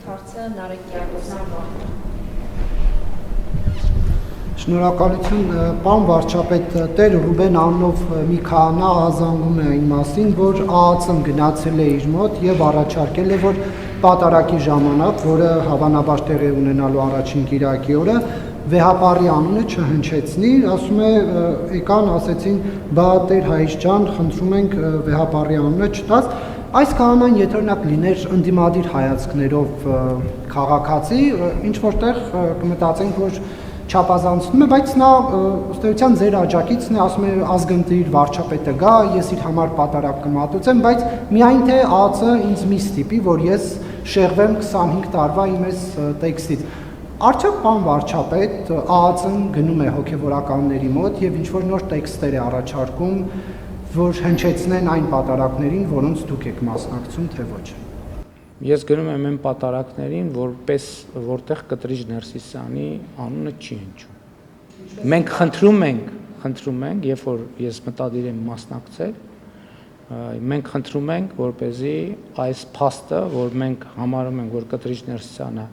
հարցը Նարեկ Կիակոսյան։ Շնորհակալություն, պարոն վարչապետ, Տեր Ռուբեն անունով մի քահանա ահազանգում է այն մասին, որ ԱԱՑ-ն գնացել է իր մոտ եւ առաջարկել է, որ պատարագի ժամանակ, որը հավանաբար տեղի ունենալու առաջին կիրակի օրը, վեհապարի անունը չհնչեցնի, ասում է, եկան, ասեցին, բա Տեր Հայր ջան, խնդրում ենք վեհապարի անունը չտաս։ Այս քահանան եթե օրինակ լիներ ընդդիմադիր հայացքներով քաղաքացի, ինչ որտեղ կմտածենք, որ չափազանցնում է, բայց նա ըստ էության ձեր աջակիցն է, ասում է ազգընտիր վարչապետը գա, ես իր համար պատարակ կմատուցեմ, բայց միայն թե ԱԱՑ-ը ինձ մի ստիպի, որ ես շեղվեմ 25 տարվա իմ այս տեքստից։ Արդյոք պարոն վարչապետ, ԱԱՑ-ն գնում է հոգևորականների մոտ եւ ինչ որ նոր տեքստեր է առաջարկում, որ հնչեցնեն այն պատարակներին, որոնց դուք եք մասնակցում, թե ոչ։ Ես գնում եմ այն պատարակներին, որտեղ Կտրիչ Ներսիսյանի անունը չի հնչում։ Մենք խնդրում ենք, երբ որ ես մտադիր եմ մասնակցել, մենք խնդրում ենք, որպեսզի այս փաստը, որ մենք համարում ենք, որ Կտրիչ Ներսիսյանը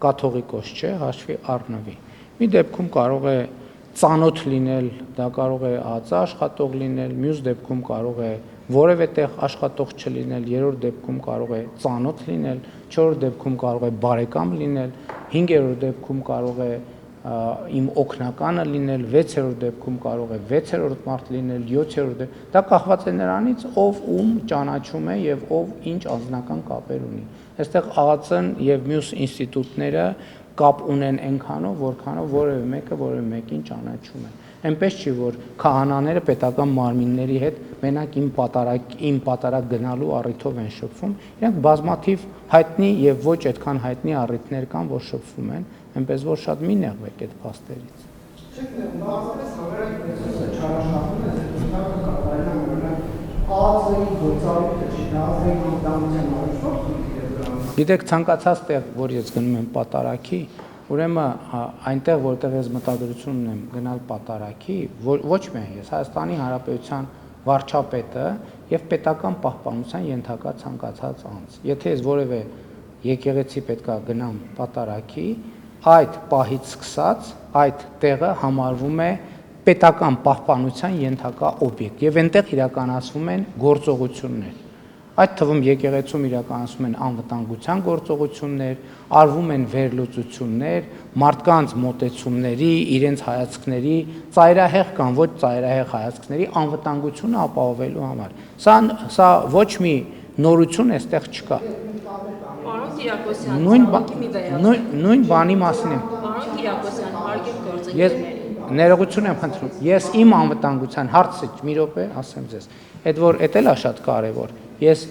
կաթողիկոս չէ, հաշվի առնվի։ Մի դեպքում կարող է ծանոթ լինել, դա կարող է ԱԱՑ աշխատող լինել, մյուս դեպքում կարող է որևէ տեղ աշխատող չլինել, երրորդ դեպքում կարող է ծանոթ լինել, չորրորդ դեպքում կարող է բարեկամ լինել, հինգերորդ դեպքում կարող է իմ օգնականը լինել, վեցերորդ դեպքում կարող է վեցերորդ մարդ լինել, յոթերորդ դա կախված է նրանից, ով ում ճանաչում է եւ ով ինչ անձնական կապեր ունի։ Այստեղ ԱԱՑ-ն եւ մյուս ինստիտուտները կապ ունեն այնքանով, որքանով որևէ մեկը որևէ մեկին ճանաչում է։ Այնպես չի, որ քահանաները պետական մարմինների հետ մենակ իմ պատարակ գնալու առիթով են շփվում, իրենք բազմաթիվ հայտնի եւ ոչ այդքան հայտնի առիթներ կան, որ շփվում են, այնպես որ շատ մի նեղվեք այդ փաստերից։ Գիտեք, ցանկացած տեղ, որ ես գնում եմ պատարակի, ուրեմն այնտեղ, որտեղ ես մտադրություն ունեմ գնալ պատարակի, ոչ միայն ես, Հայաստանի Հանրապետության վարչապետը եւ պետական պահպանության ենթակա ցանկացած անձ։ Եթե ես որևէ եկեղեցի պետքա գնամ պատարակի, այդ պահից սկսած այդ տեղը համարվում է պետական պահպանության ենթակա օբյեկտ եւ այնտեղ իրականացվում են գործողություններ։ Այդ թվում եկեղեցում իրականացվում են անվտանգության գործողություններ, արվում են վերլուծություններ, մարդկանց մոտեցումների, իրենց հայացքների, ծայրահեղ կամ ոչ ծայրահեղ հայացքների անվտանգությունը ապահովելու համար։ Սա ոչ մի նորություն այստեղ չկա։ Պարոն Կիակոսյան, նույն բանի մասին եմ։ Պարոն Կիակոսյան, հարգեք գործընկերներին։ Ներողություն եմ խնդրում։ Ես իմ անվտանգության հարցը մի րոպե ասեմ ձեզ։ Այդ որ էդ էլ է շատ կարևոր։ Ես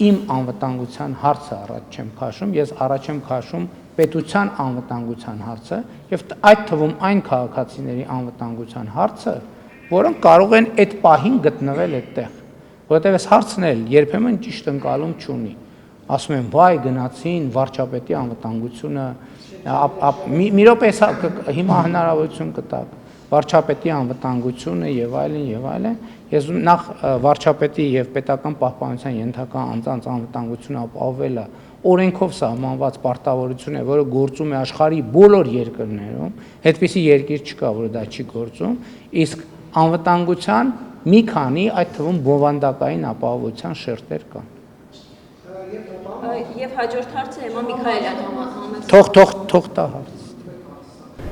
իմ անվտանգության հարցը առաջ չեմ քաշում, ես առաջ եմ քաշում պետության անվտանգության հարցը եւ այդ թվում այն քաղաքացիների անվտանգության հարցը, որոնք կարող են այդ պահին գտնվել այդտեղ, որովհետեւ այս հարցն էլ երբեմն ճիշտ ընկալում չունի։ Ասում են, վայ գնացին վարչապետի անվտանգությունը, մի րոպե հիմա հնարավորություն կտակ, վարչապետի անվտանգությունը եւ այլն, ես նախ վարչապետի եւ պետական պահպանության ենթակա անձանց անվտանգությունը ապահովելը օրենքով սահմանված պարտավորություն է, որը գործում է աշխարհի բոլոր երկրներում, այդպիսի երկիր չկա, որը դա չի գործում, իսկ անվտանգության մի քանի, այդ թվում բովանդակային ապահովության շերտեր կան։ Եվ հաջորդ հարցը Էմա Միքայելյան համեմատում։ Թող տա հարց։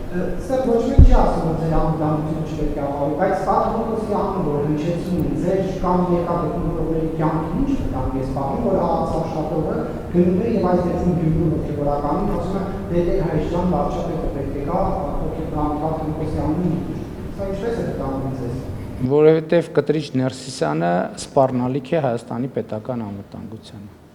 Սա ոչ մի չի ասում, որ ձեր անվտանգությունը չպետք է ապահովի, բայց Սահմանոցի անունը, որ հնչեցնում է, ձեր կամ եկեղեցիների կյանքին ինչ կտանք ես պահում, որ ԱԱՑ աշխատողը գնում է եւ այս դեպքում Գյումրու հոգեվորականին ասում է, Տեր Հայր ջան, վարչապետը պետք է գա, Սահմանոցի անունը։ Սա ինչպես է կտանում ձեզ։ Որովհետեւ Կտրիչ Ներսիսյանը սպառնալիք է Հայաստանի պետական անվտանգությանը։